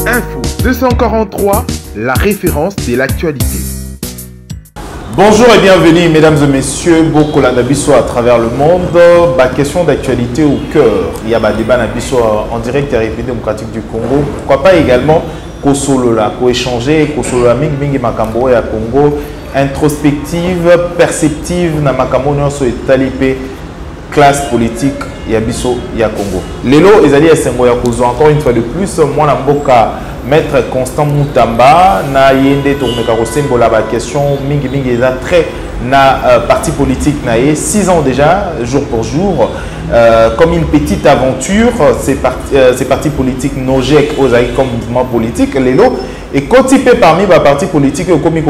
Info 243, la référence de l'actualité. Bonjour et bienvenue mesdames et messieurs, beaucoup d'Abisso à travers le monde. Question d'actualité au cœur. Il y a un débat en direct de la République démocratique du Congo. Pourquoi pas également Kosolola, échanger Kosolola Mingi Makambo et à Congo. Introspective, perceptive, na Makambo nyonso etalipe classe politique Yabiso ya Congo. Lelo ezali esengo ya kozo encore une fois de plus moi na mboka Maître Constant Moutamba na yende tokomeka kosembola ba question mingi eza très na parti politique na 6 ans déjà jour pour jour comme une petite aventure ces partis politiques nojek ozali comme mouvement politique lelo et quotipé parmi les partis politiques comme il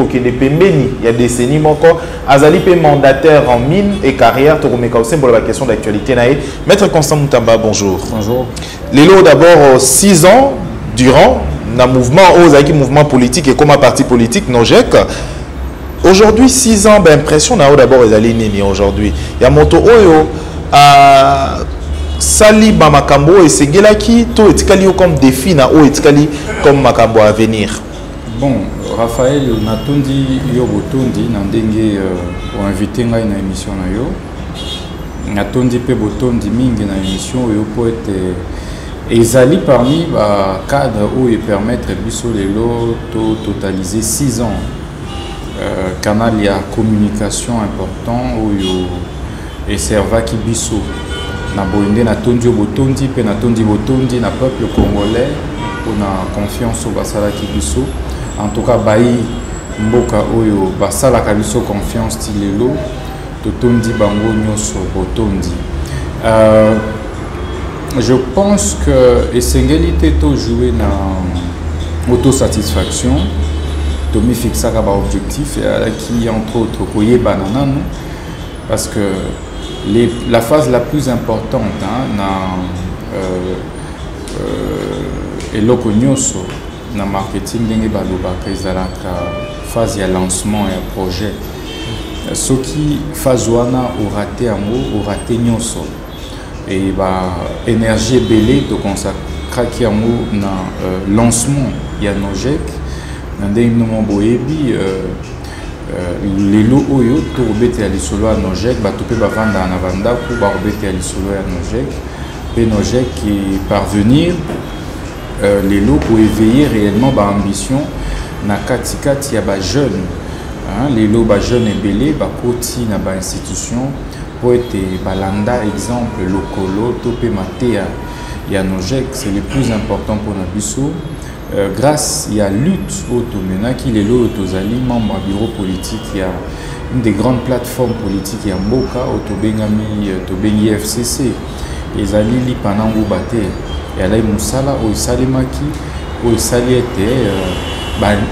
y a décennies encore azali pe mandataire en mine et carrière tokomeka kosembola ba question d'actualité na Maître Constant Moutamba, bonjour. Bonjour. Lelo d'abord 6 ans durant un mouvement politique et comme un parti politique Nojek. Aujourd'hui 6 ans d'impression d'abord les alignés aujourd'hui. Il y a moto oyo Sali Bamakambo et Segelaki to etikali comme défi na o etikali comme Makambo à venir. Bon, Raphaël Natondi Yobotondi Nandenge pour inviter na émission na yo. Natondi pe botondi mingi na émission yo poète ezali parmi ba cadre où il permettre biso lelo to totaliser 6 ans canal ya communication important où yo et servaki biso na boinde na tondi botondi pe na tondi botondi na peuple congolais pour na confiance au basala ki biso en tout cas bayi mboka oyo basala ka biso confiance ti lelo totondi bango nyoso botondi. Je pense que Essengeli to jouer dans autosatisfaction, Tommy fixa un objectif qui entre autres koye banana parce que la phase la plus importante eloko nyoso na marketing ndenge balobaka ezalaka phase ya lancement ya projet. Ce qui phase wana au raté nyoso et énergie belé to consacrer na lancement ya Nojek ndenge no boyebi lelo oyo to robete ya lisolo ya Nojek bato pe bavanda na vanda ko ba robete ya lisolo ya Nojek pe Nojek qui parvenir lelo pour éveiller réellement ba ambition na katikati ya ba jeune les loba jeunes et belés bakoti na ba institution pour être balanda exemple lokolo topé matéa ya Nojek c'est le plus important pour Nabiso grâce il y a lutte automena qui les lots tozali membre bureau politique il y a une des grandes plateformes politiques ya mboka autobengami tobengi FCC ezali li panango bate ya lai musala o isalimaki o isali était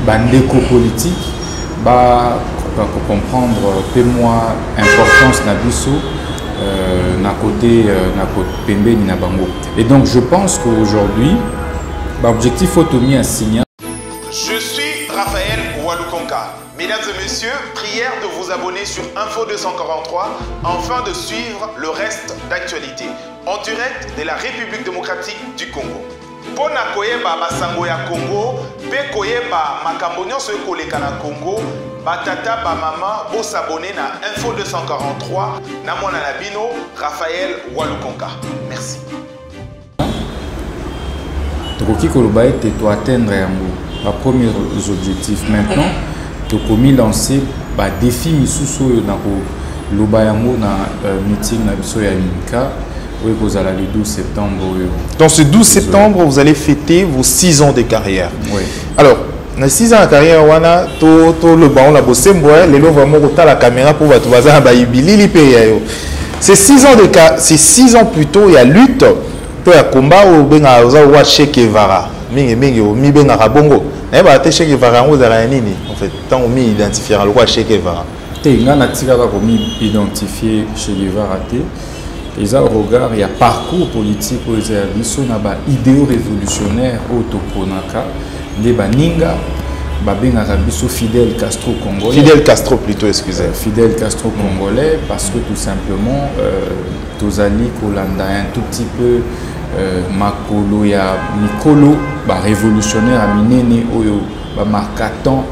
bandeko politique pour comprendre peu moins importance na biso na côté pembeni na bango. Et donc je pense qu'aujourd'hui l'objectif automi à signer. Je suis Raphaël Walukonka. Mesdames et messieurs, prière de vous abonner sur Info 243 afin de suivre le reste d'actualité en direct de la République démocratique du Congo. Pona koyeba basango ya Congo, pe koyeba makambo nyonso ekoleka na Congo, batata ba mama bo s'abonner na Info 243 na mwana na bino Raphaël Walukonka. Merci. Tokoki koloba ete to atteindre yango ba premiers objectifs. Maintenant tokomi lancer ba défi misusu oyo na ko loba yango na meeting na biso ya Minka. Oui, vous allez le 12 septembre. Dans ce 12 septembre, vous allez fêter vos 6 ans de carrière. Oui. Alors, dans 6 ans de carrière, on a tout le baron, la bosse, les lots vraiment autant la caméra pour votre voisin à Baïbili, c'est 6 ans de carrière, c'est 6 ans plus tôt, il y a lutte, il y a combat où ben a oza Che Guevara, mingi mi ben a bongo. Mais bah Che Guevara on a nini en fait, tant on mi identifier le roi Che Guevara. T'es nga na tika ba komi identifier Che Guevara té. Et au regard, il y a parcours politique où il y a une idéo révolutionnaire autoponaka, des baninga, babengaka biso Fidel Castro congolais. Fidel Castro plutôt, excusez. Fidel Castro congolais parce que tout simplement, Tozali Kolanda un tout petit peu makolo ya mikolo ba révolutionnaire a minene oyo ba marquant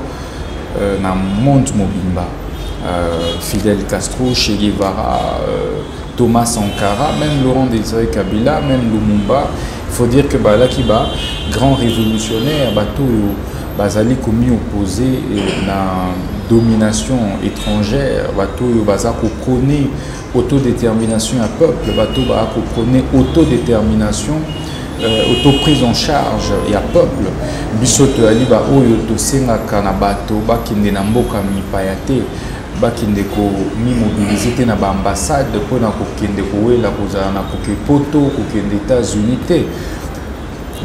na monde mobimba. Fidel Castro, Che Guevara, Thomas Sankara, même Laurent Désiré Kabila, même Lumumba. Il faut dire que là qui ba grand révolutionnaire bateau bazali commis opposé na domination étrangère bateau baza ko prôner autodétermination à peuple bateau ba ko prôner autodétermination auto-prise en charge ya peuple bisoto ali ba oyo to senga kana bato bakinde na mboka mipaya te bakinde ko mi mobiliser te na ba ambassade pour na kokende ko wela kozala na kokepoto kokende États-Unis te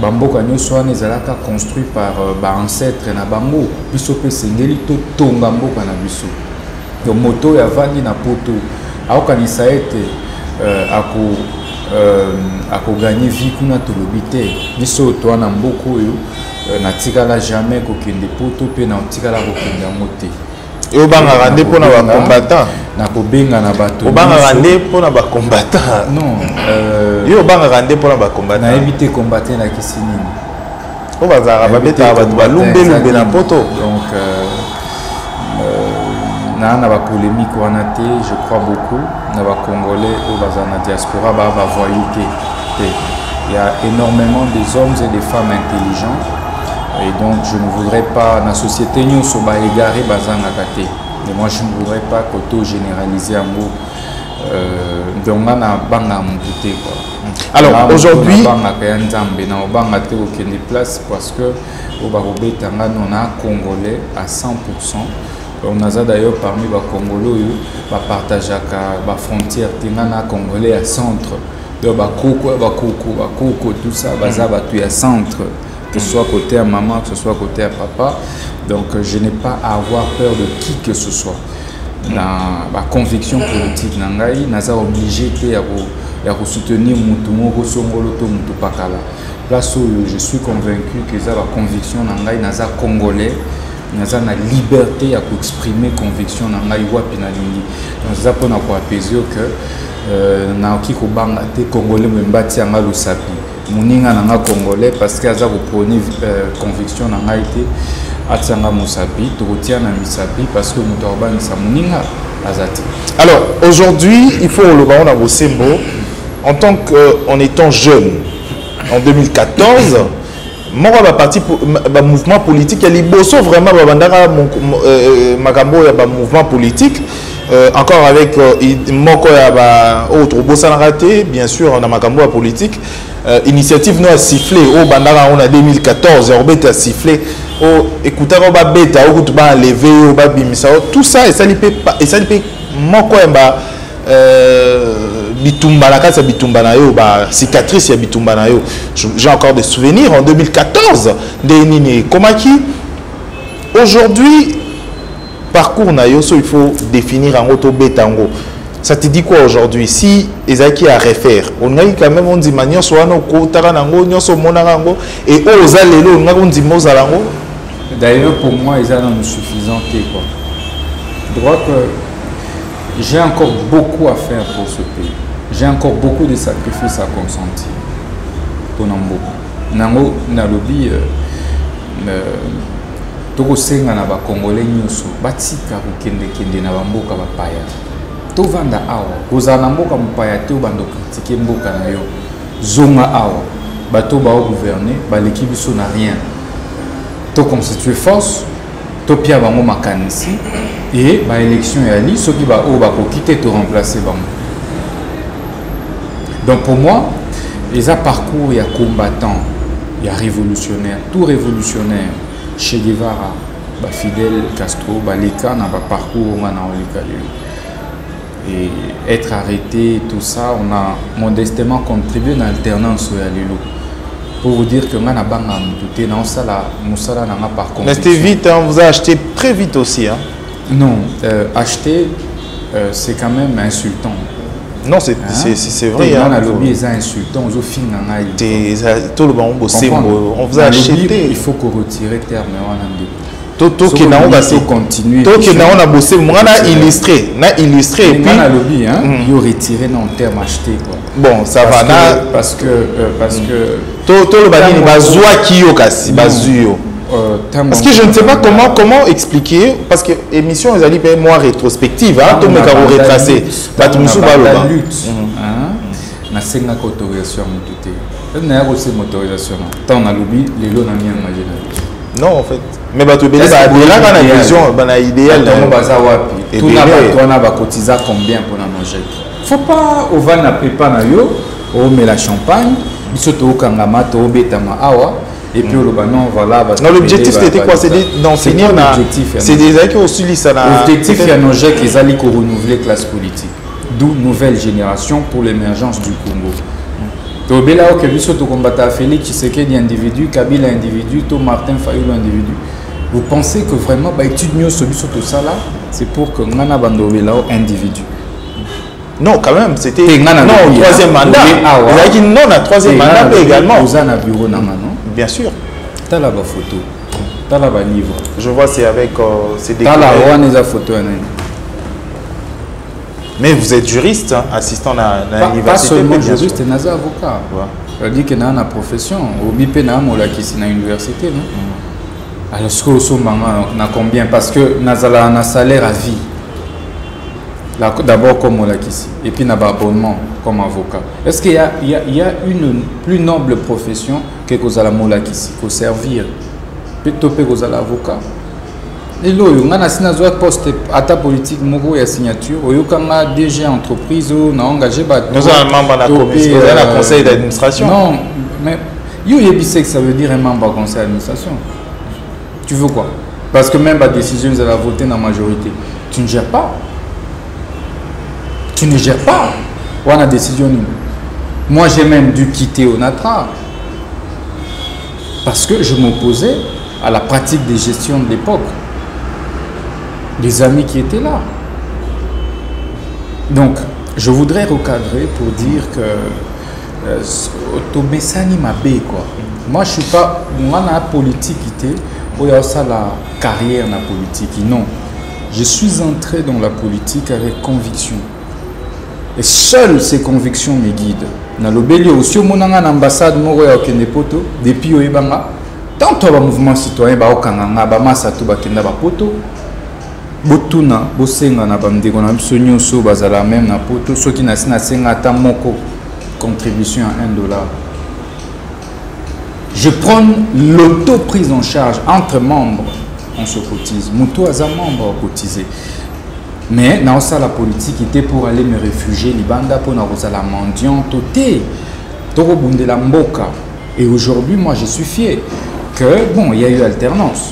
bamboka nyonso wana ezalaka construit par ba ancêtre na bango biso pe sengeli to tonga mboka na biso donc moto ya vandi na poto aokanisa ete ako gagner vie kuna tolobi te biso to wana mboka oyo na tikala jamais kokende poto pe na tikala kokende mote et banga rande pour na ba combattant na kobenga na bato banga rande pour na ba combattant non yo banga rande pour na ba combattant na éviter combattre na kisinini o bazara ba beta ba lumbe na poto donc na ba polémique wana te je crois beaucoup na ba congolais au bazana diaspora ba voyou te il y a énormément des hommes et des femmes intelligents. Et donc je ne voudrais pas, dans la société, nous sommes égarés, mais moi je ne voudrais pas qu'auto-généraliser un mot. Donc on a banga monté quoi. Alors aujourd'hui, on a des places parce que on a Congolais à 100%. On a d'ailleurs parmi les Congolais qui partagent la frontière, on a Congolais à centre. Donc tout ça, il y a centre. Que ce soit côté à maman, que ce soit côté à papa. Donc je n'ai pas à avoir peur de qui que ce soit. La conviction politique, je suis obligé de soutenir place où je suis convaincu que la conviction est congolais, la liberté à exprimer conviction donc c'est pour apaiser que naoki kobanga te congolais membati anga lusapi muninga nanga congolais parce que aza prôner conviction nanga été atianga musapi tokotia na misapi parce que muto abanisa muninga azati. Alors aujourd'hui il faut le baron na bosembo en tant que en étant jeune en 2014 moi ba parti ba mouvement politique ya liboso vraiment ba bandaka makambo ya ba mouvement politique encore avec moko ya ba autre bosana raté bien sûr on a makambo ya politique initiative no a sifflé au bandaka on a 2014 Robert a sifflé au écouter ba beta au tout ba lever au ba bimisa tout ça et ça lipe moko ya ba bitumba la kasa bitumba na yo ba cicatrice ya bitumba na yo j'ai encore des souvenirs en 2014 de nini komaki aujourd'hui parcours na yo so il faut définir en auto betango ça te dit quoi aujourd'hui si ezaki à refaire on a quand même on dit manio so wana ko tara nango nyoso monaka ngo et oza lelo nga on dit moza lango d'ailleurs pour moi ils sont insuffisants quoi je crois que j'ai encore beaucoup à faire pour ce pays. J'ai encore beaucoup de sacrifices à consentir. Pour Nambo. Nango nalobi toko senga na ba Congolais nyusu batika kende na bamboka ba paya. To vanda awa kozana mboka mupaya te bando critiquer mboka na yo. Zonga awa bato ba gouverner ba l'équipe biso na rien. To constituer force to pia bango makanisi et ba élection ya li ceux qui va quitter te remplacer bango. Donc pour moi les parcours il y a combattant il y a révolutionnaire tout révolutionnaire Che Guevara ba Fidel Castro ba leka na ba parcours on a et être arrêté tout ça on a modestement contribué dans l'alternance ya lelo pour vous dire que man a banga tout est dans ça la musala na par conviction. Mais c'était vite hein, on vous a acheté très vite aussi hein. Non, acheter, c'est quand même insultant. Non, c'est vrai. On a lobby, c'est insultant. Tout le monde, on vous a acheté. Il faut qu'on retire le terme. Toto qui n'a pas continué. Toto qui n'a pas bossé. Moi na illustré et puis na lobby hein. Yo retiré non terme acheté quoi. Bon ça va na parce que Toto le bani ni bazwa ki yo kasi bazuyo. Parce que je ne sais pas comment expliquer parce que émission les ali paye moi rétrospective hein tout me caro retracé batumusu baloba lutte hein na senga autorisation mututé na ya aussi motorisation tant na lobby lelo na mien imaginer non en fait mais bato belé ba là na vision bana idéal na baza wapi tout na bato na ba cotiser combien pour na manger faut pas au van na pepa na yo o met la champagne biso to kangama to betama awa. Et puis non, voilà. L'objectif c'était quoi? C'est d'en finir. C'est des acquis au Suli. L'objectif il y a un projet qui est allé renouveler la classe politique. D'où nouvelle génération pour l'émergence du Congo. Donc là où que tu combattez Félix Tshisekedi individu, Kabila individu, Martin Fayulu individu. Vous pensez que vraiment étude mieux celui sur tout ça là, c'est pour que Ngana Bandobela individu. Non, quand même, c'était non, troisième mandat. Il a dit non, la troisième mandat également. Vous avez un bureau non? Bien sûr. Tu as la photo, tu as la livre. Je vois, c'est avec ces tu as la photo. Mais vous êtes juriste, hein, assistant à l'université. Pas seulement juriste, tu es avocat. Ça veut dire que tu as une profession. Au BIP, tu as une université. Alors, ce que vous avez combien? Parce que tu as un salaire à vie. D'abord comme Molakisi et puis un abonnement comme avocat. Est-ce qu'il y a une plus noble profession que la Molakisi, que servir? Plutôt que l'avocat. Et là, on a un poste à ta politique, il y a signature, il y a DG entreprise, on a engagé. Nous avons un membre de la commission, un conseil d'administration. Non, mais que ça veut dire un membre du conseil d'administration. Tu veux quoi? Parce que même la décision, vous allez voter dans la majorité. Tu ne gères pas. Tu ne gères pas. On a décision. Moi, j'ai même dû quitter Onatra parce que je m'opposais à la pratique de gestion de l'époque. Les amis qui étaient là. Donc, je voudrais recadrer pour dire que Tomesani Mabé quoi. Moi, je suis pas. Moi, dans la politique, il y a ça la carrière dans la politique. Non, je suis entré dans la politique avec conviction. Et seules ces convictions me guident. Dans le Bélio, aussi au Monanga, l'ambassade, depuis Oebanga, tant que le mouvement citoyen, Baokanga, Bamasato, Bakenda, Bapoto, Botuna, Bosenga, Nabamdego, Nabsonyoso, Bazala, même Napoto, ceux qui n'ont moko contribution à $1. Je prends l'auto-prise en charge entre membres, on se cotise. Moutou a membre cotisé. Mais dans ça, la politique était pour aller me réfugier, Libanda, pour la mendiant, Toté, Torobunde la Mboka. Et aujourd'hui, moi, je suis fier que, bon, il y a eu alternance.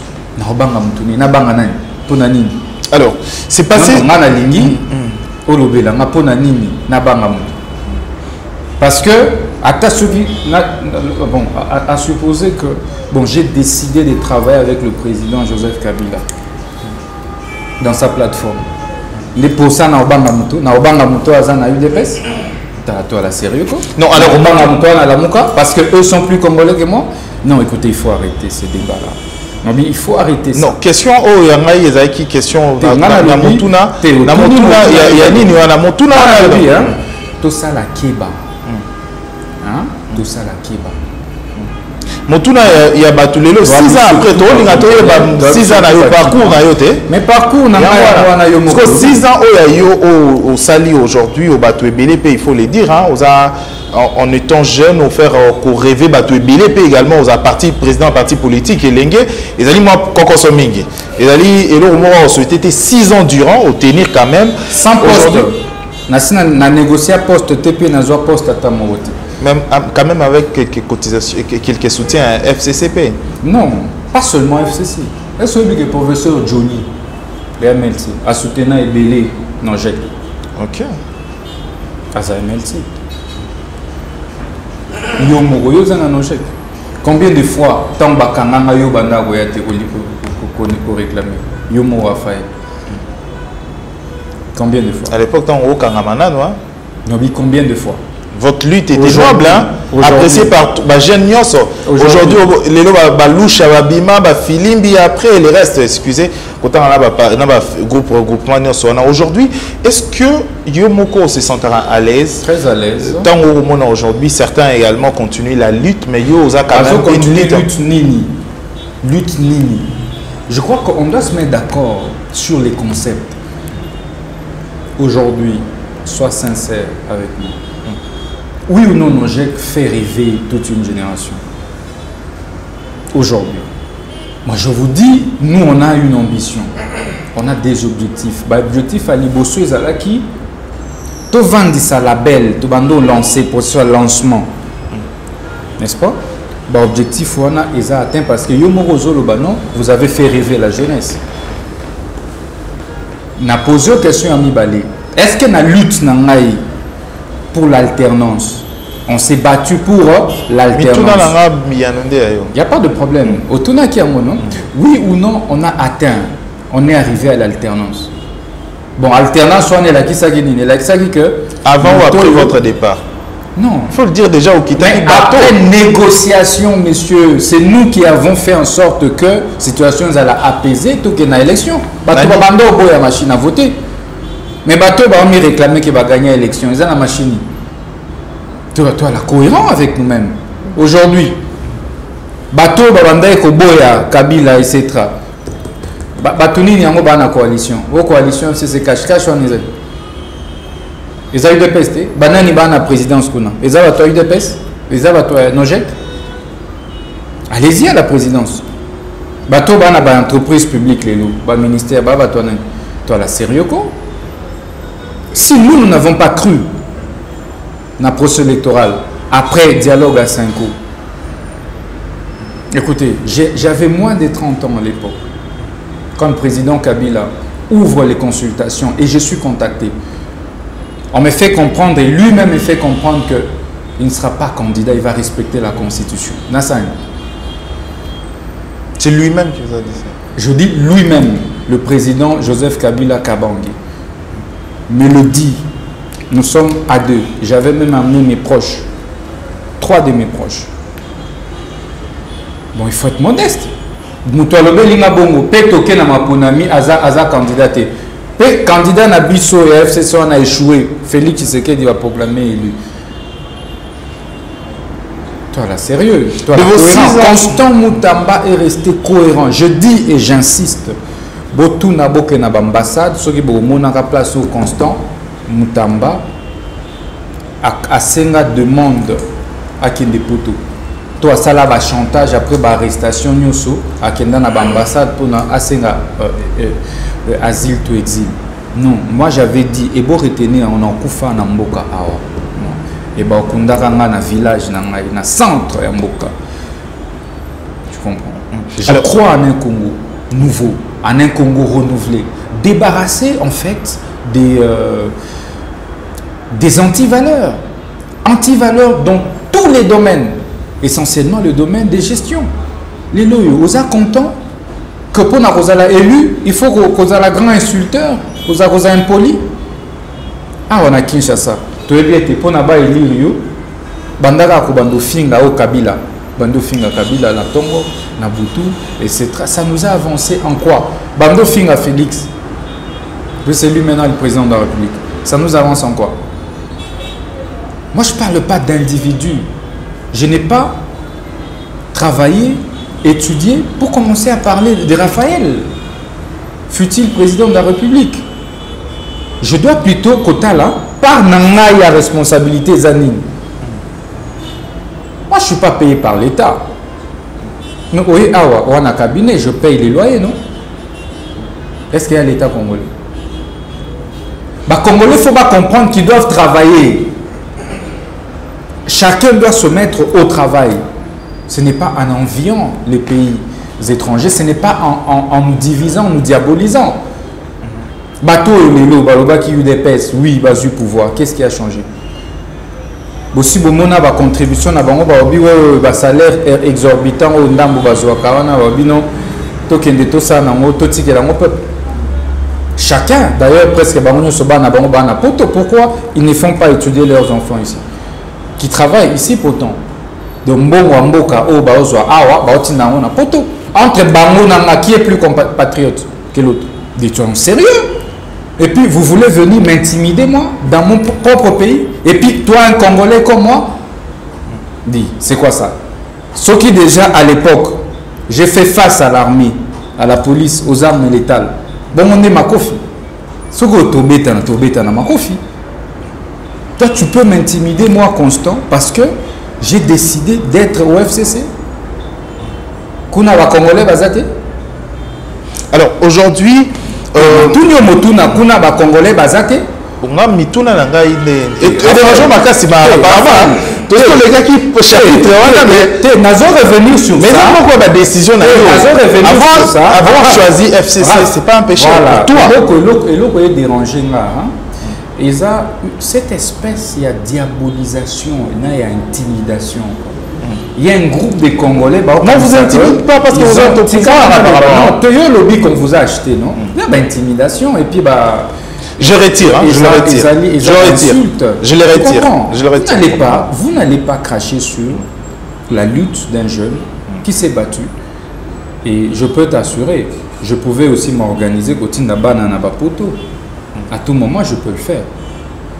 Alors, c'est passé. Parce que, à supposer que, bon, j'ai décidé de travailler avec le président Joseph Kabila dans sa plateforme. Les posa na obanga muto azana UDPS toi la sérieux quoi. Non alors obanga muto na la muka parce que eux sont plus congolais que moi. Non écoutez, il faut arrêter ces débats là. Non mais il faut arrêter ça. Non, question oh yangai ezaki question na mutuna il y a nini na mutuna hein. Tout ça la keba. Hein? Tout ça la keba. Motuna il y a batulelo 6 ans après to linga to 6 ans na yo parcours na yo te mais parcours na wana yo parce que 6 ans au sali aujourd'hui au bateau ebele il faut le dire hein en étant jeune au faire rêver bateau ebele également aux parti président parti politique elenge ezali moi kokoso mingi ezali elo mo souhaité 6 ans durant au tenir quand même sans poste na négocier poste TP na zo poste à Tamote. Même, quand même avec quelques cotisations, quelques soutiens à FCCP. Non, pas seulement FCC. Est-ce que le professeur Johnny, le MLC, a soutenu Ebele non j'ai. Ok. À sa MLC. Yomo, Yozana non j'ai. Combien de fois, tant Bakanga Yobanda Goyate pour réclamer Yomo Wafai. Combien de fois? À l'époque, tant Okangamana, non? Non, combien de fois? Votre lutte était noble, hein? Appréciée par jeunes Nyonso. Aujourd'hui, les lots baloucha, babima, bafilimbi, après les restes, excusez, quand on a groupement Nyonso. Aujourd'hui, est-ce que Yomoko se sentira à l'aise? Très à l'aise. Tant au monde aujourd'hui, certains également continuent la lutte, mais Yo a quand même une lutte. Lutte nini. Je crois qu'on doit se mettre d'accord sur les concepts. Aujourd'hui, sois sincère avec nous. Oui ou non, j'ai fait rêver toute une génération. Aujourd'hui. Moi, je vous dis, nous, on a une ambition. On a des objectifs. L'objectif à Liboso, c'est là qui tu vends sa label, tu vas lancer pour ce lancement. N'est-ce pas? L'objectif, on a atteint parce que vous avez fait rêver la jeunesse. Na posé une question à Mibale. Est-ce que la lutte pour l'alternance, on s'est battu pour l'alternance? Il n'y a pas de problème. Oui ou non, on a atteint, on est arrivé à l'alternance. Bon, alternance, on est là qui que avant ou après votre départ? Non. Il faut le dire déjà au Kitani. Mais après négociation, messieurs, c'est nous qui avons fait en sorte que la situation soit apaisée tout qu'il y ait une élection. Bateau va bander la machine à voter. Mais bateau va réclamer qu'il va gagner l'élection. Ils ont la machine. Tu es cohérent avec nous-mêmes. Aujourd'hui, bateau va bander Koboya, Kabila, etc. Bateau n'y a pas de coalition. Vos coalitions, c'est cache-cache. Ils ont eu des pestes. Banani ban la présidence. Ils ont eu des pestes. Ils ont eu Nojek. Allez-y à la présidence. Bateau ban la entreprise publique, les loups. Ban ministère, toi la sérieux quoi. Si nous n'avons pas cru dans le processus électoral après dialogue à 5 ans, écoutez, j'avais moins de 30 ans à l'époque. Quand le président Kabila ouvre les consultations et je suis contacté. On me fait comprendre, et lui-même me fait comprendre qu'il ne sera pas candidat, il va respecter la Constitution. Nassan. C'est lui-même qui vous a dit ça? Je dis lui-même, le président Joseph Kabila Kabange, me le dit. Nous sommes à 2. J'avais même amené mes proches. 3 de mes proches. Bon, il faut être modeste. Moutoualobe Linga Bongo, Petoke na Maponami, Aza candidaté. Le candidat Nabiso et FCC a échoué. Félix Tshisekedi va proclamer élu. Toi là, sérieux. Toi, Constant Moutamba est resté cohérent. Je dis et j'insiste. Botou Naboke na ambassade, ceux qui ont place au Constant Moutamba a senga demande à Kendepoto. Toi ça là va chantage après l'arrestation Nyoso à Kenda na ambassade pour na asenga asile to exil. Non, moi j'avais dit et bon retenir on en kufa na mboka awa. Et ba okundaka nga na village na centre ya mboka. Tu comprends? Je crois en un Congo nouveau, en un Congo renouvelé, débarrassé en fait des antivaleurs. Antivaleurs dans tous les domaines, essentiellement le domaine des gestions. Les loyaux, aux contents que pour la élu, il faut qu'on ait la grand insulteur, qu'on ait impoli. Ah, on a Kinshasa. Tu es bien, pour na ba élire, bandara ko bando finga au Kabila, bando finga Kabila na Tongo, na Boutou, etc. Ça nous a avancé en quoi? Bando finga Félix, c'est lui maintenant le président de la République. Ça nous avance en quoi? Moi, je ne parle pas d'individus. Je n'ai pas travaillé, étudié pour commencer à parler de Raphaël, fut-il président de la République. Je dois plutôt, côté là, par la responsabilité Zanine. Moi, je ne suis pas payé par l'État. Mais oui, on a un cabinet, je paye les loyers, non? Est-ce qu'il y a l'État congolais? Congolais, il faut pas comprendre qu'ils doivent travailler. Chacun doit se mettre au travail. Ce n'est pas en enviant les pays étrangers, ce n'est pas en nous divisant, en nous diabolisant. Bateau et Lelo, Baloba qui a eu des pèses, oui, il a eu pouvoir. Qu'est-ce qui a changé? Si vous avez une contribution, un salaire exorbitant, chacun, d'ailleurs, presque, pourquoi ils ne font pas étudier leurs enfants ici? qui travaillent ici pourtant. De Mbongo Mboka, oh, Baozwa, Awa, Baotina, on a poto. Entre Bango Nanga, qui est plus compatriote que l'autre? Dis-toi, sérieux? Et puis, vous voulez venir m'intimider, moi, dans mon propre pays? Et puis, toi, un Congolais comme moi? Dis, c'est quoi ça? Ce qui, déjà, à l'époque, j'ai fait face à l'armée, à la police, aux armes létales. Bon, on est ma kofi. Ce que tu as ma kofi. Toi, tu peux m'intimider, moi, Constant, parce que j'ai décidé d'être au FCC. Kuna wa Congolais bazate. Alors aujourd'hui, Tunyo Motuna kuna ba Congolais bazate. On a mis tout dans la gaïne. Et dérangeant ma casse, apparemment, tous les gars qui chapitre, mais nazo revenir sur ça. Mais non, pourquoi la décision avoir choisi FCC, c'est pas un péché pour toi. Et l'autre est dérangé là. Et ça, cette espèce, il y a diabolisation, il y a intimidation. Il y a un groupe de Congolais. Non, vous intimidez pas parce que vous êtes au pouvoir. Non, tu as le lobby qu'on vous a acheté, non? Il y a intimidation et puis bah. Je retire, hein, je le retire. Je le retire. Je le retire. Vous n'allez pas cracher sur la lutte d'un jeune qui s'est battu. Et je peux t'assurer, je pouvais aussi m'organiser côté Nabana Nabapoto. À tout moment, je peux le faire.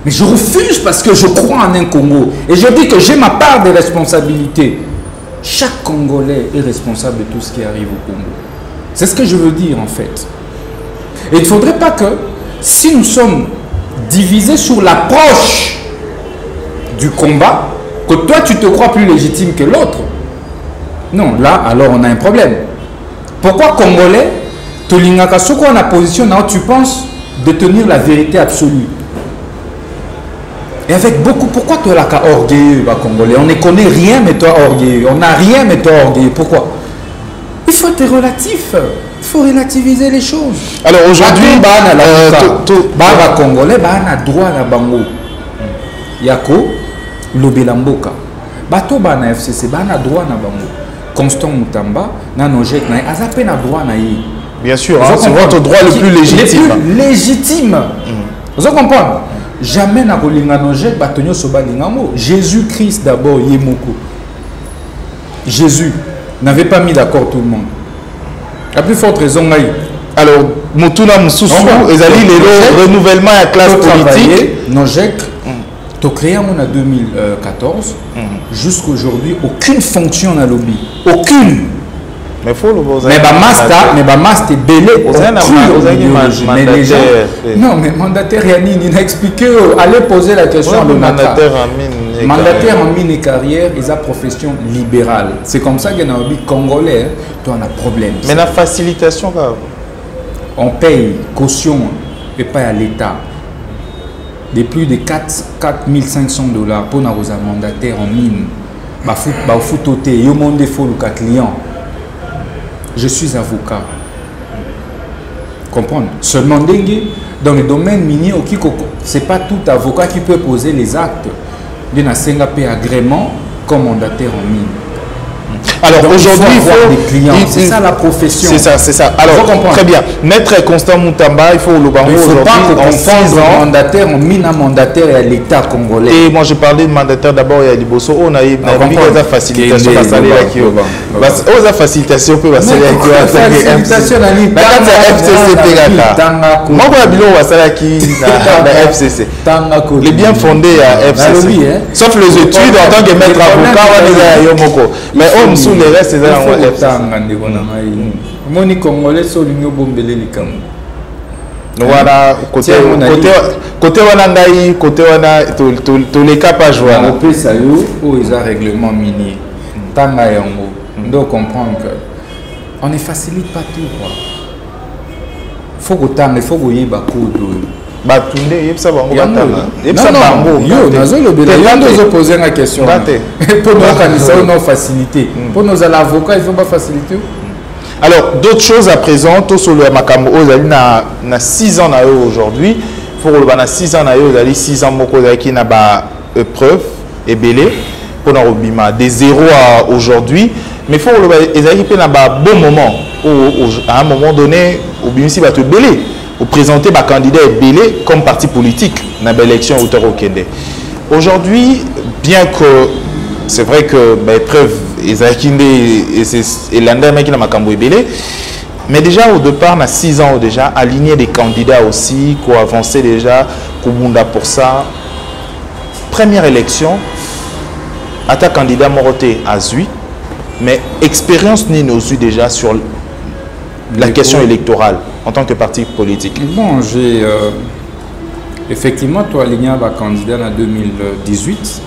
Mais je refuse parce que je crois en un Congo. Et je dis que j'ai ma part de responsabilité. Chaque Congolais est responsable de tout ce qui arrive au Congo. C'est ce que je veux dire en fait. Et il ne faudrait pas que, si nous sommes divisés sur l'approche du combat, que toi tu te crois plus légitime que l'autre. Non, là, alors on a un problème. Pourquoi Congolais, Tolingaka, ce qu'on a position, tu penses détenir la vérité absolue? Et avec beaucoup, pourquoi tu es là orgueilleux, Congolais? On ne connaît rien, mais toi orgueilleux. On n'a rien, mais toi orgueilleux. Pourquoi? Il faut être relatif. Il faut relativiser les choses. Alors aujourd'hui, Congolais, a droit à bango. Yako, Lobelamboka. Bato na FCC, a droit à bango. Constant Moutamba, na Nojek, na Azapé na droit na yi. Bien sûr, c'est votre droit le plus légitime. Le plus légitime. Vous comprenez? Jamais na kolinga Nojek, batonyo soba lingamo. Jésus-Christ d'abord, Yemoko. Jésus n'avait pas mis d'accord tout le monde. La plus forte raison, alors, Mutuna Moussoussou, Ezali, le renouvellement à classe politique. Nojek, tu as créé en 2014, jusqu'à aujourd'hui, aucune fonction dans le lobby. Aucune. Mais il faut le voir. Mais master belé. Mais les gens. Non, mais mandataire Yannin, il a expliqué, allez poser la question à mandataire en mine et carrière, ils ont profession libérale. C'est comme ça que dans le Congolais, tu as un problème. Mais la facilitation, on paye caution et pas à l'État de plus de 4 500 $ pour nos mandataires en mine. Client. Je suis avocat. Comprendre? Seulement dans le domaine minier, ce n'est pas tout avocat qui peut poser les actes d'une agrément comme mandataire en mine. Alors aujourd'hui, il faut des clients. C'est ça la profession. C'est ça. Alors, très bien. Maître Constant Moutamba, il faut le bango aujourd'hui. Il ne faut pas confondre mandataire en mine à mandataire et à l'État congolais. Et moi, je parlais de mandataire d'abord et à Liboso. On a eu la facilitation. On a facilitation pour la facilitation. Moi, je FCC. Les bien fondés à FCC. Sauf les études en tant que maître avocat. Mais on sous les restes, c'est Moni Congolais sur l'Union Bombélé Likam. Voilà, côté Wanangaï, côté Wana, tous les cas pas jouer. On peut ça où ils ont règlement minier. Tanga Yango. Donc comprendre que on ne facilite pas tout. Faut que tanga, il faut que y ait beaucoup de. Batunde, il ça va. Nous poser une question. Pour nous, nos faciliter. Pour nos avocats, il ne faut pas faciliter. Alors, d'autres choses à présent, tout sur le Makambo, on a 6 ans aujourd'hui. Il faut que 6 ans, on a 6 ans qui n'a pas preuve et belé pour nous de 0 à aujourd'hui. Mais il faut que les un bon moment, à un moment donné, au BMC va te belé. Ou présenter candidat belé comme parti politique dans l'élection auteur au Kende. Aujourd'hui, bien que c'est vrai que preuve et l'anda qui n'a pas belé, mais déjà au départ, on a 6 ans déjà, aligner des candidats aussi, qu'on avancer déjà, qu'on pour ça. Première élection, à ta candidat Moroté à Zui, mais expérience ni nos eu déjà sur la question électorale en tant que parti politique. Bon, j'ai effectivement toi aligné un candidat en 2018.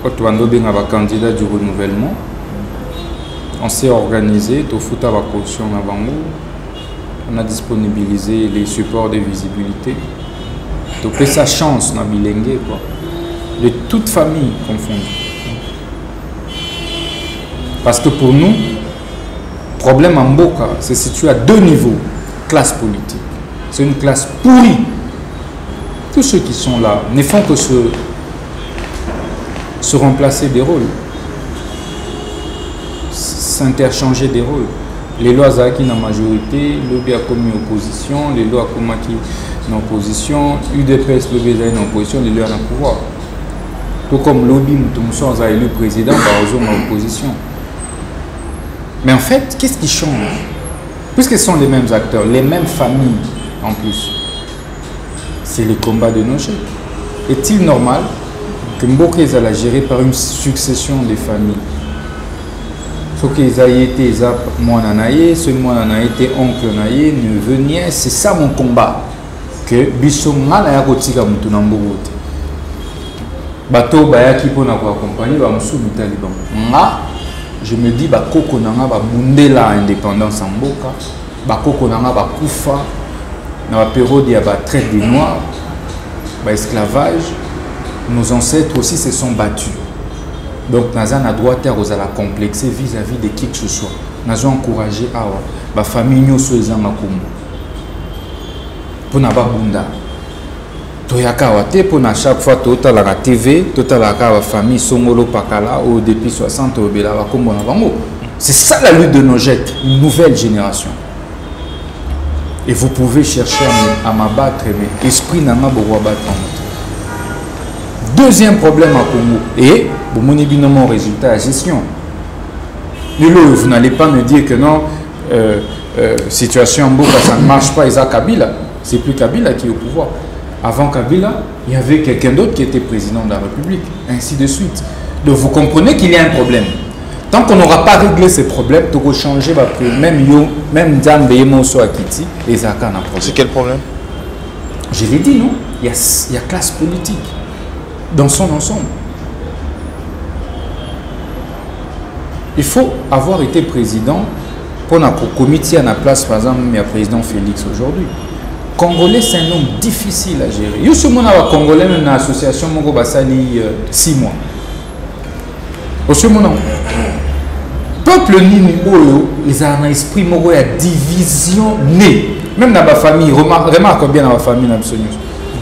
Quand tu as un candidat du renouvellement, on s'est organisé, on a disponibilisé les supports de visibilité. Donc sa chance na bilingue quoi, de toute famille confondue. Parce que pour nous, problème en Mboka se situe à 2 niveaux. Classe politique, c'est une classe pourrie. Tous ceux qui sont là ne font que se remplacer des rôles, s'interchanger des rôles. Les lois qui sont en majorité, le a commis opposition, les lois qui sont en opposition, UDPS le est en opposition, les lois en pouvoir. Tout comme lobby, nous sommes élu président par en opposition. Mais en fait, qu'est-ce qui change? Puisque ce sont les mêmes acteurs, les mêmes familles en plus, c'est les combats de nos chefs. Est-il normal que Mboka est géré par une succession de familles? Ce qu'ils aient été moi nanaye, ce moi nanaye été oncle naye, neveu nièce, c'est ça mon combat. Que biso ngala ya kotika mutu na mbogote. Bato bayaki pona ko accompagner ba musu bitaliban. Nga je me dis ba koko nanga ba bundela indépendance en Mboka, ba koko nanga ba kufa na ba période ya ba traite des noirs, ba esclavage. Nos ancêtres aussi se sont battus. Donc, nous avons droit à la complexer vis-à-vis de qui que ce soit. Nous avons encouragé la famille nous sur les amakumu. Pour n'avoir bunda. Pour chaque fois que tu as la TV, tu as la famille Songolo Pakala ou depuis 60 ans. C'est ça la lutte de nos jeunes, une nouvelle génération. Et vous pouvez chercher à m'abattre, mais l'esprit n'a pas besoin de battre. Deuxième problème à Congo, et vous avez un résultat à la gestion. Vous n'allez pas me dire que non, situation en Mboka, ça ne marche pas, Isa Kabila. C'est plus Kabila qui est au pouvoir. Avant Kabila, il y avait quelqu'un d'autre qui était président de la République, ainsi de suite. Donc vous comprenez qu'il y a un problème. Tant qu'on n'aura pas réglé ces problèmes, tu vas changer, même Djambe Yemoso Akiti, et Zaka n'a problème. C'est quel problème? Je l'ai dit, non? Il y a classe politique. Dans son ensemble. Il faut avoir été président pour un comité à la place, par exemple, il y a président Félix aujourd'hui. Congolais, c'est un homme difficile à gérer. Il y a un Congolais dans l'association Mongo Basali 6 mois. Au ce moment, peuple Nini Oyo, ils ont un esprit Mongo, il y a division née. Même dans la famille, remarque bien dans la famille,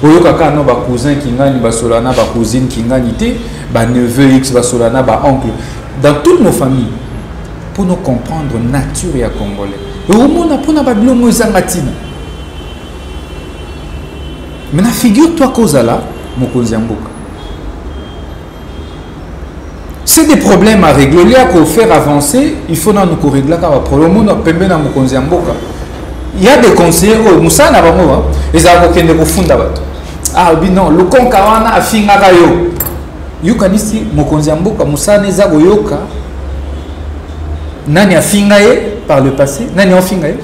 Oyo kaka no ba cousin qui ngani ba solana ba cousine qui ngani té ba neveu x ba solana ba oncle dans toutes nos familles pour nous comprendre nature ya congolais. Au mona pona ba bilongo ezangatina. Maintenant figure-toi kozala mokonzi ya mboka. C'est des problèmes à régler, il y a qu'au faire avancer, il faut nous régler car problème on a pembe na mokonzi ya mboka. Il y a des conseillers au Moussa na bango ils ont aucun de profunda bato. Ah oui non, le konkawana afinga kayo. Yuka nisi mokonzi ya mboka Moussa neza goyoka. Nani afinga ye par le passé, nani afinga ye.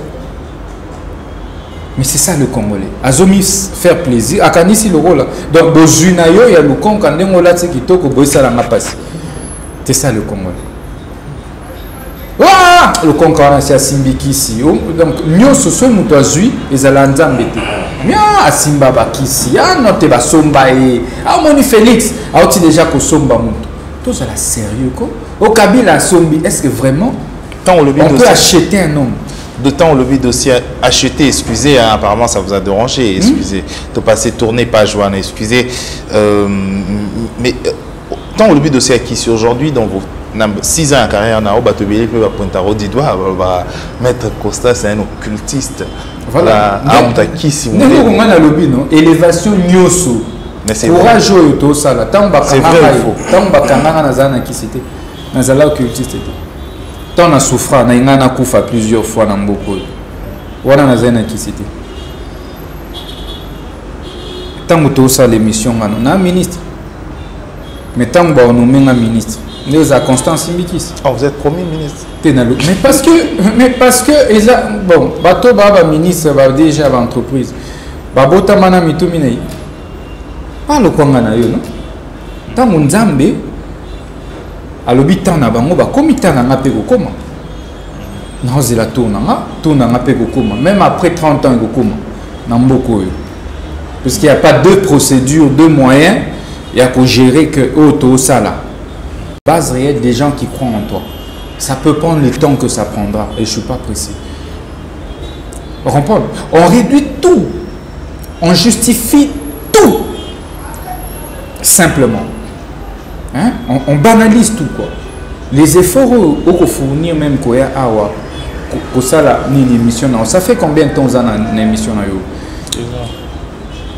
Mais c'est ça le Congolais. Azomi faire plaisir, akanisi le rôle. Donc bozuna yo ya le konka ndengo la tse kitoko boisa la ngapasi. C'est ça le Congolais. Ah, le concurrent c'est Simbiki ici. Donc, nous sommes muto azui et alanzambe te. Mia asimba bakisi. Ah non te basomba e. Ah moni Félix, a aussi déjà ko somba muto. Tout ça là sérieux quoi. Au Kabila sombi, est-ce que vraiment on peut acheter un homme? De temps on le vit aussi acheter, excusez, hein, apparemment ça vous a dérangé, excusez. De passer tourner page one, excusez. Mais tant on le vit aussi acquis aujourd'hui dans vos 6 ans de carrière, on a Maître Costa, c'est un occultiste. Voilà. Élévation nyoso Mais c'est courage oyo tosala ntango C'est vrai, il faut. ntango bakanganga nazala na kisi te nazala occultiste te ntango na souffra na inga nakufa plusieurs fois na mboka oyo wana nazali na kisi te ntango tosala émission ngano na ministre mais ntango baonome nga ministre nde eza Constance Mbikisi. Oh, vous êtes premier ministre. Mais parce que bon bato baba ministre ba déjà ba entreprise babota mana mitumi na pas le konga na yo no ntango nzambe alobi tana bango ba komita na ngape kokoma na ozela tourna nga pe kokoma même après 30 ans kokoma na mboko yo parce qu'il y a pas deux procédures deux moyens il y a qu'à gérer que auto sala base réelle des gens qui croient en toi. Ça peut prendre le temps que ça prendra et je ne suis pas pressé. On réduit tout. On justifie tout. Simplement. Hein? On banalise tout. Quoi. Les efforts au fournir même qu'on a awa, ni émission. Ça fait combien de temps on a une émission?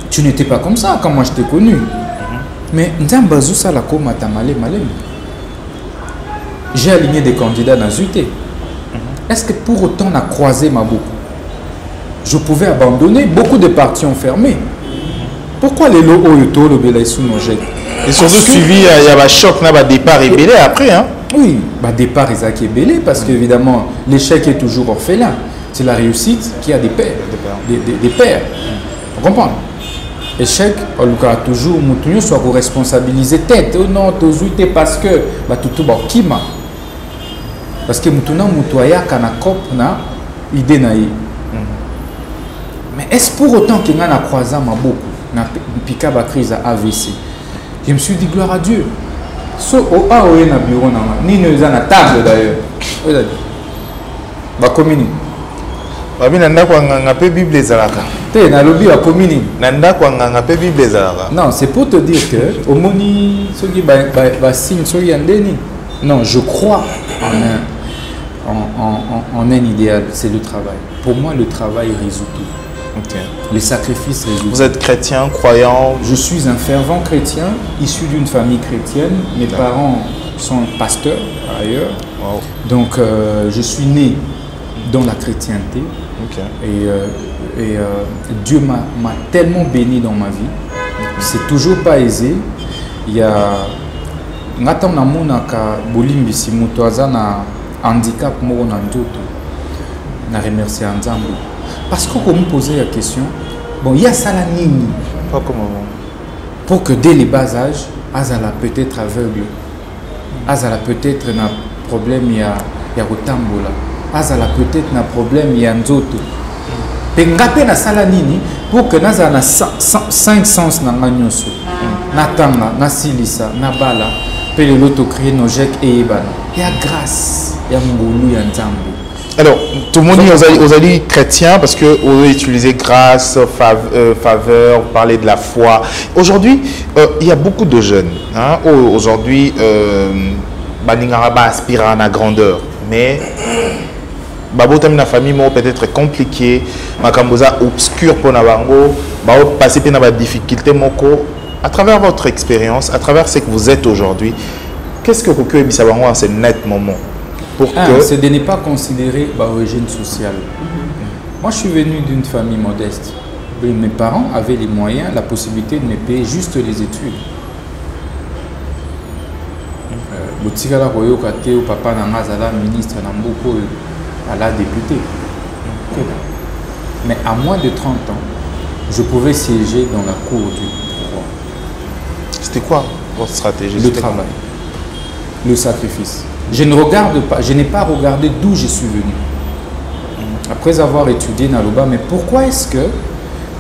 Tu n'étais pas comme ça quand moi je t'ai connu. Mais Nzambazou ça la koma tamale malem. J'ai aligné des candidats dans UT. Est-ce que pour autant on a croisé ma boucle? Je pouvais abandonner. Beaucoup de partis ont fermé. Pourquoi les lots Oyoto, le Belaïsou, nos jets? Et surtout suivi, il y a un choc, un départ ébélé après. Hein? Oui, départ Isaac ébélé parce qu'évidemment l'échec est toujours orphelin. C'est la réussite qui a des pères. Des pères. Vous comprenez? Échec, on a toujours moutonio soit responsabiliser tête. Oh non, tu parce que tout kima. Parce que moutouna moutoya kana kop na idée naïe. Mais est-ce pour autant qu'il y a croisé ma beaucoup na pika ba crise à AVC? Je me suis dit gloire à Dieu. So au a oye na bureau na ni ne za na table d'ailleurs. Ba commune. Ba bina ndako nganga pe Bible ezalaka. Te na lobby ba commune. Na ndako nganga pe Bible ezalaka. Non, c'est pour te dire que au moni soki ba signe soki andeni. Non, je crois en un idéal, c'est le travail. Pour moi, le travail résout tout. Okay. Le sacrifice résout tout. Vous êtes chrétien, croyant? Je suis un fervent chrétien, issu d'une famille chrétienne. Mes parents sont pasteurs, par ailleurs. Wow. Donc, je suis né dans la chrétienté. Okay. Et Dieu m'a tellement béni dans ma vie. C'est toujours pas aisé. Il y a... Ngatam na monaka bolimbisi muto aza na handicap moko na nzoto na remercier Nzambe parce que comme me poser la question bon il y a ça la nini pas comment pour que dès les bas âges azala peut-être aveugle azala peut-être na problème ya kotambola azala peut-être na problème ya nzoto pe ngape na sala nini pour que nazala na 5 sens na nyonso na tanga na silisa na bala. Il y a grâce, il y a Mboulou, il y a Nzambe. Alors, tout le monde dit aux alliés chrétiens parce que vous utilisez grâce, faveur, vous parlez de la foi. Aujourd'hui, il y a beaucoup de jeunes. Hein, aujourd'hui, Baningaraba aspire à la grandeur. Mais, la famille peut-être compliquée, Makamboza obscur pour Nabango, passer par des difficultés. À travers votre expérience, à travers ce que vous êtes aujourd'hui, qu'est-ce que vous avez à ce net moment pour que... C'est de ne pas considérer l'origine sociale. Moi, je suis venu d'une famille modeste. Mes parents avaient les moyens, la possibilité de me payer juste les études. Papa Nangazala, ministre Namboko, la député. Mais à moins de 30 ans, je pouvais siéger dans la cour du... C'était quoi votre stratégie? Le travail, le sacrifice. Je ne regarde pas, je n'ai pas regardé d'où je suis venu. Après avoir étudié Naloba, mais pourquoi est-ce que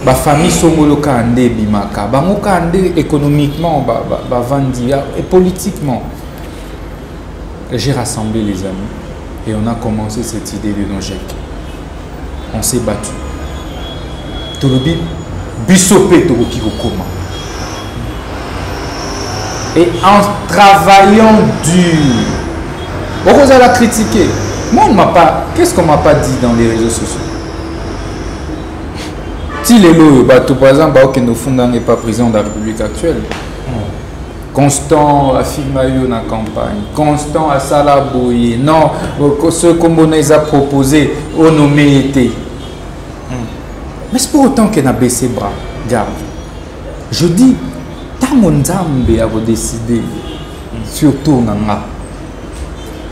ma famille Songoloka Ande Bimaka, Bamoka Ande économiquement, Vandia et politiquement? J'ai rassemblé les amis et on a commencé cette idée de Nojek. On s'est battu. Tolobi, Bissopé Togoki Okoma. Et en travaillant dur, on a critiqué. Moi, on m'a pas. Qu'est-ce qu'on m'a pas dit dans les réseaux sociaux? Si les lots, par exemple, Okendo n'est pas président de la République actuelle. Constant à Filmayo dans la campagne, constant à Salaboui, non, ce qu'on a proposé, au nommé été. Mais c'est pour autant qu'il a baissé bras. Garde. Je dis, tant mon Zambé a décidé, surtout Nanga,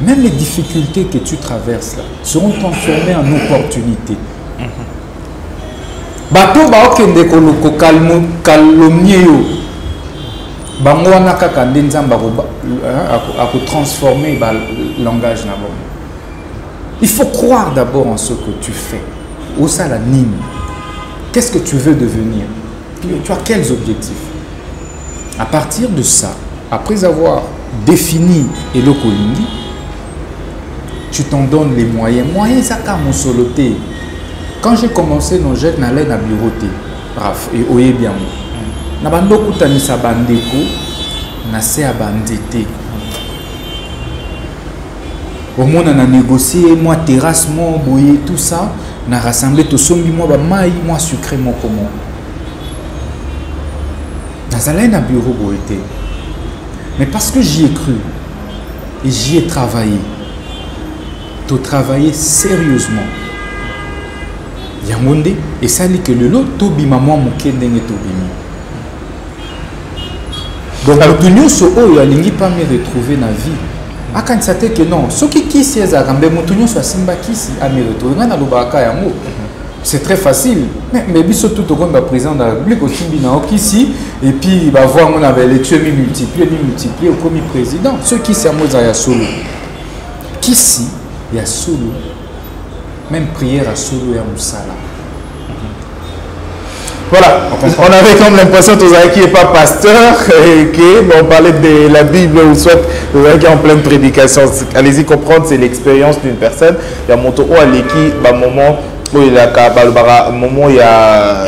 même les difficultés que tu traverses là seront transformées en opportunités. Bateau ba okende ko calomnier yo. Bango wana kaka ndenzamba ko transformer le langage na bon. Il faut croire d'abord en ce que tu fais. Au ça la nime. Qu'est-ce que tu veux devenir? Tu as quels objectifs? À partir de ça, après avoir défini et le Kolingi, tu t'en donnes les moyens. Moyens, ça comme mon soloté. Quand j'ai commencé, non, j'ai n'allais na bureauté. Bref, et oye bien. Na bando kutani sa bandeko, na se abandete. Au moins, on a négocié, moi, terrasse, moi, boyer, tout ça. On a rassemblé tout sombi, moi, maï, moi, sucré, moi, comment. Dans un bureau, boyé. Mais parce que j'y ai cru et j'y ai travaillé, tu travaillé sérieusement. Yangonde, et ça dit que le lot, Tobi, maman, mon kendeng et Tobi. Donc, le tout ce haut, il n'y a pas me retrouver dans la vie. Ah, quand ça t'est que non, ce qui s'est dit, mon soit simba qui s'y a me retrouver dans le baka yango. C'est très facile. Mais surtout au le président de la République aussi, ici, et puis il va voir on avait l'élection multiplié au commis président. Ceux qui s'y amusent à solo. Qui si il y a solo. Même prière à solo et à Moussala. Voilà, on avait comme l'impression que vous qui n'est pas pasteur et qu'on parlait de la Bible ou soit vous qui est en pleine prédication. Allez-y comprendre, c'est l'expérience d'une personne. Il y a mon tour à l'équipe, un moment où il y a moment il y a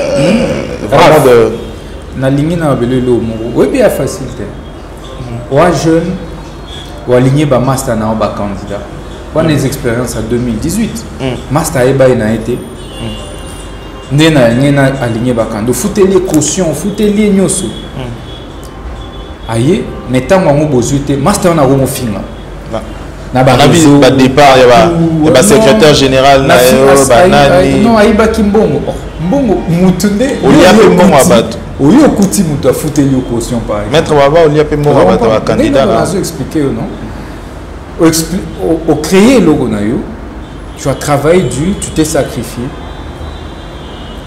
vraiment de. Na ligne na belelo oui bien facile. Wa jeune ou aligné ba master na ba candidat. Pour les expériences en 2018. Master eba ina été. Nena aligné ba candidat. Foutez les cautions, foutez les nyoso. Aye, mais tant ngo bozuté master na romo finga. Na ba départ il y a secrétaire général na banani. Non aiba kimbongo. Mbongo mutunde. Olia pe mbongo abatu. Oui, au coup, tu as foutu une caution par exemple. Maître Baba, il y a peu de candidat là. Je vais expliquer non. Au créer le Gonayo, tu as travaillé dur, tu t'es sacrifié.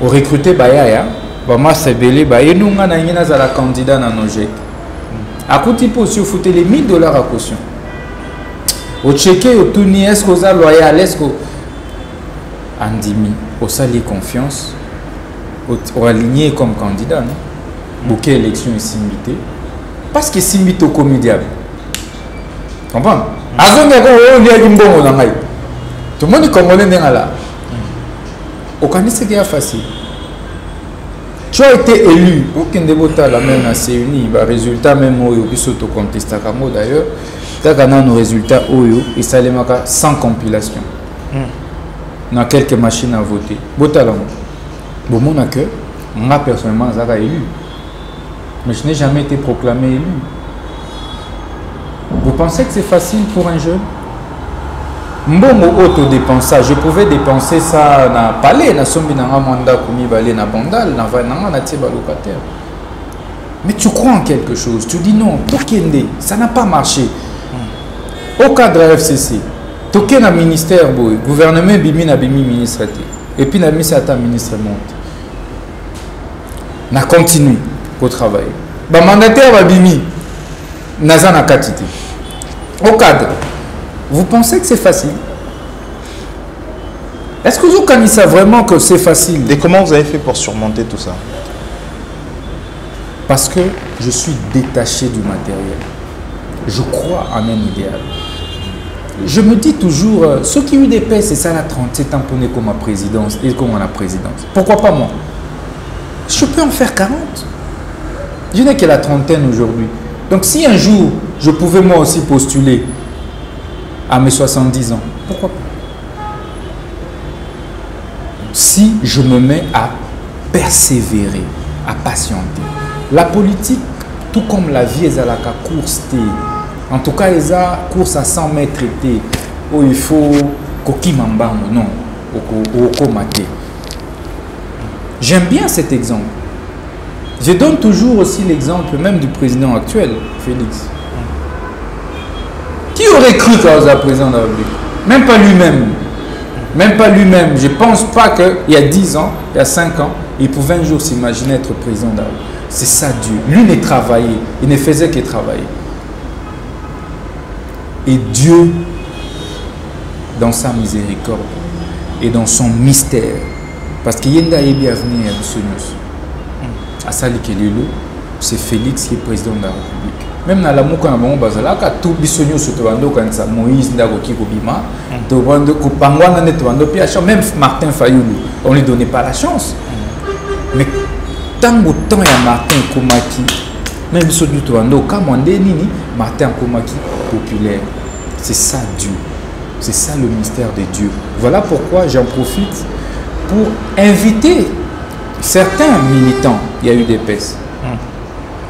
Au recruter Bayaya, Bama Sebele, Bayenunga Nayena za la candidat dans nos jets. À côté pour se foutre les $1000 à caution. Au checker, au tourner, est-ce que vous avez loyal, est-ce que Andimi, au sali confiance. Au aligné comme candidat, non? Beaucoup d'élections est simbité. Parce que simbité au comédien. Comprends? Tout le monde est congolais là. Au Canada, c'est facile. Tu as été élu. Aucun débat la même à CUNI. Le résultat même au Bisoto conteste d'ailleurs. Tu as nos résultats et ça les marque sans compilation. Dans quelques machines à voter. Bon, mon accueil, moi personnellement, j'ai été élu. Mais je n'ai jamais été proclamé élu. Vous pensez que c'est facile pour un jeune? Mbongo autodépensage, je pouvais dépenser ça dans le palais, dans le mandat, dans Bandal, dans le locataire. Mais tu crois en quelque chose, tu dis non, Tokende, ça n'a pas marché. Au cadre de la FCC, Tokende a ministère, gouvernement Bimi a Bimi ministre. Et puis, la mise à ta ministre monte. Na continue au travail. Le mandataire va bimi. Naza na katité. Au cadre, vous pensez que c'est facile? Est-ce que vous connaissez vraiment que c'est facile? Et comment vous avez fait pour surmonter tout ça? Parce que je suis détaché du matériel. Je crois en un idéal. Je me dis toujours, ceux qui ont eu des paix, c'est ça la 37 ans pour comme ma présidence et comme la présidence. Pourquoi pas moi? Je peux en faire 40. Je n'ai que la trentaine aujourd'hui. Donc si un jour, je pouvais moi aussi postuler à mes 70 ans, pourquoi pas? Si je me mais à persévérer, à patienter. La politique, tout comme la vie, est à la course. En tout cas, ils ont course à 100 mètres où il faut kokimambang, non, au komate. J'aime bien cet exemple. Je donne toujours aussi l'exemple même du président actuel, Félix. Qui aurait cru qu'il soit président de la République? Même pas lui-même. Même pas lui-même. Je ne pense pas qu'il y a 10 ans, il y a 5 ans, il pouvait un jour s'imaginer être président de la République. C'est ça Dieu. Lui, il travaillait. Il ne faisait que travailler. Et Dieu, dans sa miséricorde et dans son mystère, parce qu'il y a un bienvenu à Bissonius. À Salikelilo, c'est Félix qui est président de la République. Même dans la Mouka, quand tout Bissonius quand Moïse Ndagoki Kobima, même Martin Fayoulou, on ne lui donnait pas la chance. Mais tant que temps il y a Martin Komaki, même Bissonius Martin Komaki populaire. C'est ça Dieu. C'est ça le mystère de Dieu. Voilà pourquoi j'en profite pour inviter certains militants, il y a eu des pèses,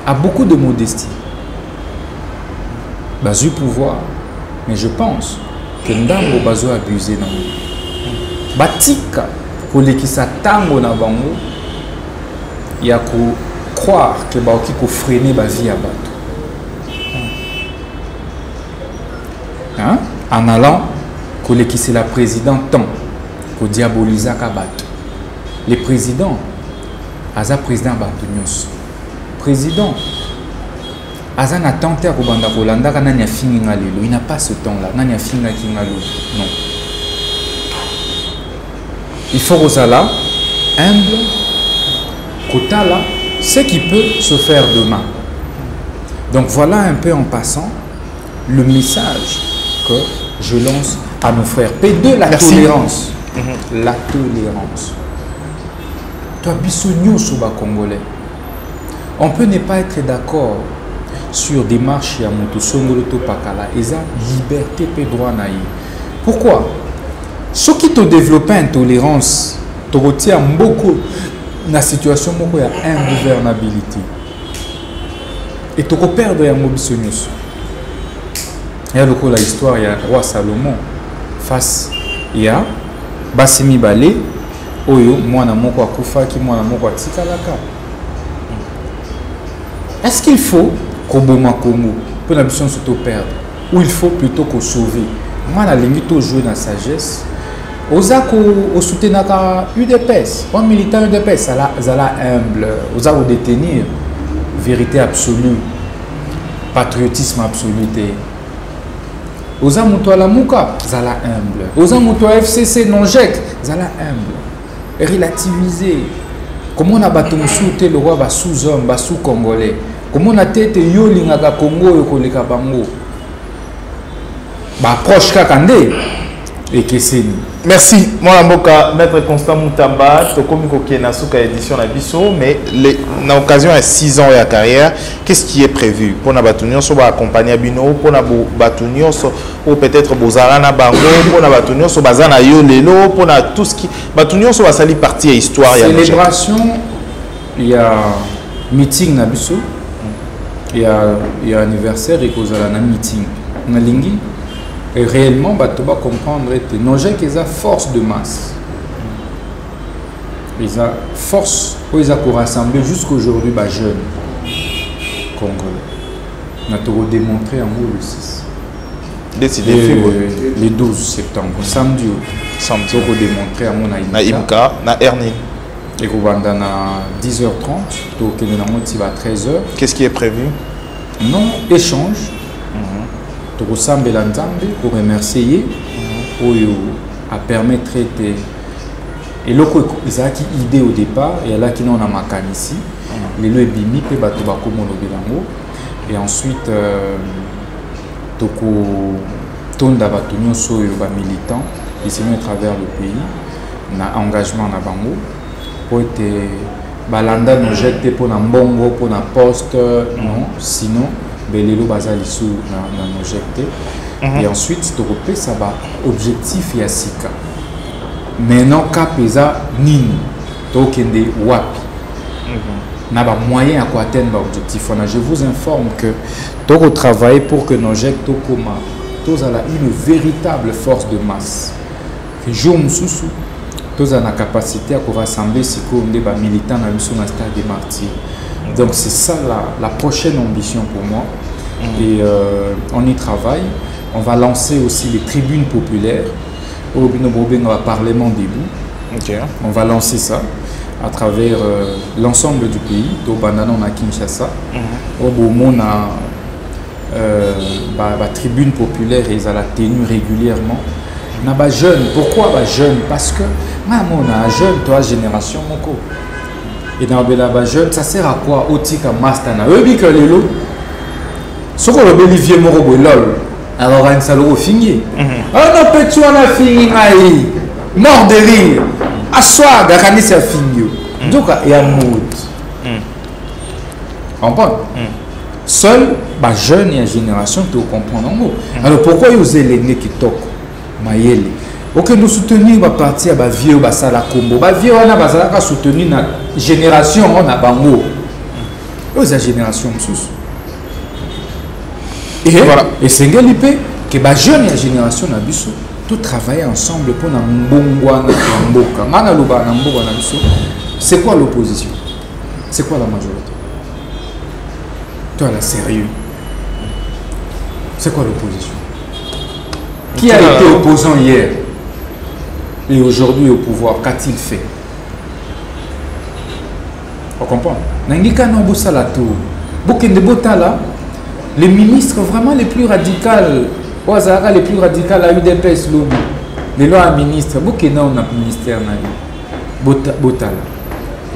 à beaucoup de modestie. Basu pouvoir, mais je pense que Ndango Basu abusé dans le Batika, pour les qui s'attendent na bango, il y a qu'à croire que Baoki ko freiner ba vie à bateau. Hein? En allant, que c'est la présidente tant, que diaboliser Kabato. Les présidents, Aza président Batunios. Président, Aza n'a tenté à Kobanda Kolanda, il n'a pas ce temps-là. Non. Il faut que ça là, humble, quota là, ce qui peut se faire demain. Donc voilà un peu en passant le message que je lance à nos frères. P2, la tolérance. La tolérance. Toi, Bissonio Soba Congolais. On peut ne pas être d'accord sur des marches à Motosongoloto Pakala. Et ça, liberté, peut droit naï. Pourquoi? Ceux qui te développent intolérance, te retiennent beaucoup dans la situation où il y a ingouvernabilité. Et tu peux perdre un mot Bissonio. Il y a l'histoire, il y a le roi Salomon face à Bassimi Balé, Oyo, Mwana Moko Akufa, qui Mwana Moko Atikalaka. Est-ce qu'il faut qu'on boma Congo pour la mission se perdre ou il faut plutôt qu'on sauver? Moi, la limite au jouer dans la sagesse. Osako au soutien UDPS, un militant UDPS, ça la humble, osako détenir vérité absolue, patriotisme absolu. Oza muto la muka, zala humble. Oza muto FCC non jek, zala humble. Relativiser. Comment on a battu le roi ba sous-homme, ba sous-congolais. Comment on a tête yolinga ka Congo yoko le kabango. Ba proche kakande et keseni. Merci, moi Mboka, maître Constant Moutamba, Tokomi Kokiena Souka édition la Bisso, mais dans l'occasion à 6 ans et à carrière, qu'est-ce qui est prévu pour na Batunion, so ba accompagner Bino, pour na Batunion, ou peut-être Bozarana Bango, pour na Batunion, so Bazana Yo Lelo, pour na tout ce qui Batunion, so Basali partie histoire. Célébration, il y a meeting na Bisso, il y a anniversaire et cause à la meeting na Lingi. Et réellement, tu vas comprendre que non, j'ai qu'ils ont force de masse. Ils ont force pour ils ont rassemblé jusqu'aujourd'hui les jeunes congolais. On a démontré en gros le 6. Le 12 septembre, samedi. Samedi, on a démontré à mon Imka, na Ernie. Et on va à 10h30, donc on a à 13h. Qu'est-ce qui est prévu? Non, échange. Pour remercier pour permettre de et là ils ont une idée au départ et là qui n'en a macan ici les lois bimi pe bato bakomo lobelango et ensuite toko tonda bato nyonso yo ba militant ici à travers le pays na engagement na bango pour être balanda no jeter pour na mbongo pour na poste non sinon belelo bazali sous na injecté et ensuite tu repères ça va objectif et sika maintenant capeza nini tokende wapi n'a pas moyen à atteindre l'objectif. Je vous informe que nous travaillons pour que nos jets tous a une véritable force de masse. Que jour sous tous a la capacité à rassembler ces militants dans le stade des martyrs. Donc c'est ça la prochaine ambition pour moi. Et on y travaille. On va lancer aussi les tribunes populaires. Au Parlement debout. On va lancer ça à travers l'ensemble du pays. Au Banana, on a Kinshasa. Au Beaumont, on a la tribune populaire et ils ont la tenue régulièrement. On a des jeunes. Pourquoi des jeunes? Parce que on a un jeune, toi, génération, mon et dans les jeunes, ça sert à quoi? Au tika mastana. Eux, que les lots. Ce qu'on a vieux moro lol. Alors, un salaud fini. Ah non, petit, on a fini. Mort de rire. Assoir, gagner c'est fini. Donc, il y a un mode. Comprends? Seul, les jeunes et la génération te comprennent. Alors, pourquoi ils osent les nez qui toquent? Maïele. Ok, nous soutenons la partie à la vieux, à la combo. La vieux, on a soutenu la génération, on a bango. C'est la génération. Et voilà. Et c'est que les jeunes et la génération tout travailler ensemble pour c'est quoi l'opposition? C'est quoi la majorité? Toi, la sérieux. C'est quoi l'opposition? Qui a été opposant hier et aujourd'hui au pouvoir? Qu'a-t-il fait? On comprend? Les ministres vraiment les plus radicaux, les plus radicaux à UDPS, les lois ministres, beaucoup de ministère Botala.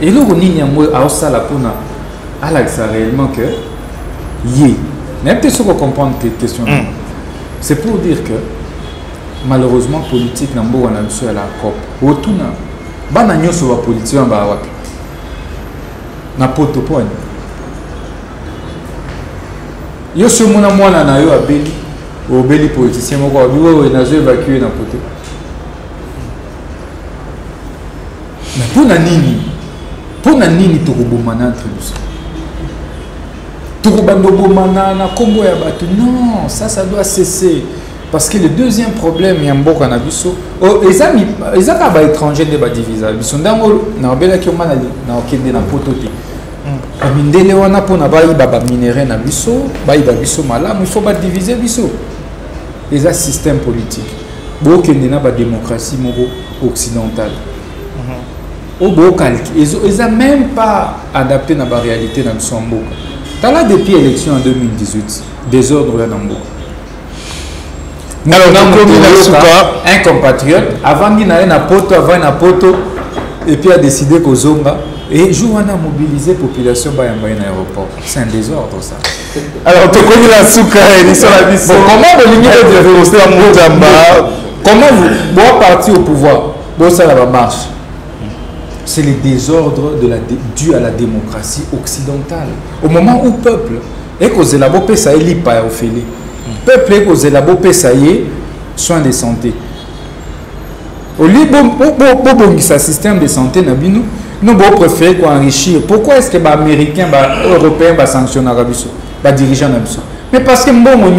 Et là, on a ça réellement que yé. Mais peut-être qu'on comprend cette question. C'est pour dire que malheureusement politique n'a pas à la COP. Autouna, bana nyoso wa politique ba wapi. Na poto point. Yo so mona mwana na yo abeli, obeli politicien moko abiwo na zo évacuer na poto. Mais pour na nini to kobomana entre nous. To kobandobomana na kombo ya bato. Non, ça doit cesser. Parce que le deuxième problème, il y a un bon cannabis. Les amis, les étrangers ne sont pas divisés. Ils sont dans le qui ont mal à la potote. Mindele wana pona ba minéraux na biso, ba biso malam, il faut pas diviser biso. Les système politique. Beaucoup na ba démocratie occidentale. Ils n'ont même pas adapté na ba réalité na biso mboka. Tala depuis l'élection en 2018, désordre là dans mboka. Un compatriote, avant qu'il n'aille na poto, et puis a décidé qu'au Zonga, et jour on a mobilisé la population dans l'aéroport. C'est un désordre ça. Alors, tu connais la souka et comment vous limitez de rester en Moudamba? Comment vous partir au pouvoir? Bon, ça va marche. C'est le désordre dû à la démocratie occidentale. Au moment où le peuple est causé la beauté, ça est libre à Ophélie. Peuple est causé la beauté, ça y est, soins de santé. Au lieu de ce système de santé, nous préférons enrichir. Pourquoi est-ce que les Américains, les Européens sanctionnent les dirigeants? Mais parce que les gens mais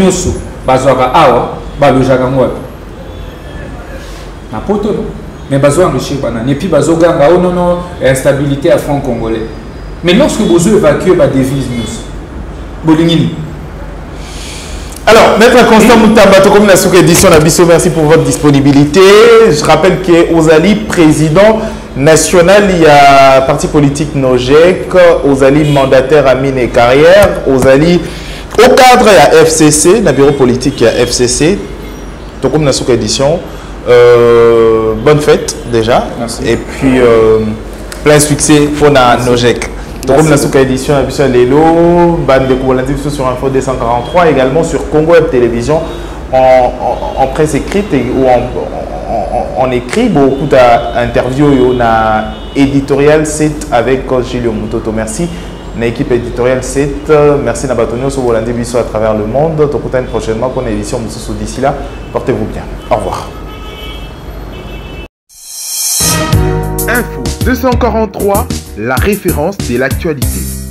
ils enrichir. Et puis ils ont instabilité à front congolais. Mais lorsque vous évacuez les devises, alors, Maître Constant Moutamba, comme la sous-édition d'Abisso, merci pour votre disponibilité. Je rappelle que Ozali, président national, il y a parti politique Nojek, Ozali, mandataire à mine et carrière, Ozali, au cadre, il y a FCC, le bureau politique, il y a FCC, comme la sous-édition. Bonne fête déjà. Merci. Et puis, plein succès pour la Nojek. Comme la sous-édition à Lelo, bande de Koubalantif sur Info 243, également sur Congo Web Télévision en presse écrite ou en écrit. Beaucoup d'interviews, on a éditorial 7 avec Gilles Mutoto. Merci. L'équipe éditoriale 7, merci Nabatonio sur Koubalantif à travers le monde. On se retrouve prochainement pour une édition d'ici là. Portez-vous bien. Au revoir. Info 243, la référence de l'actualité.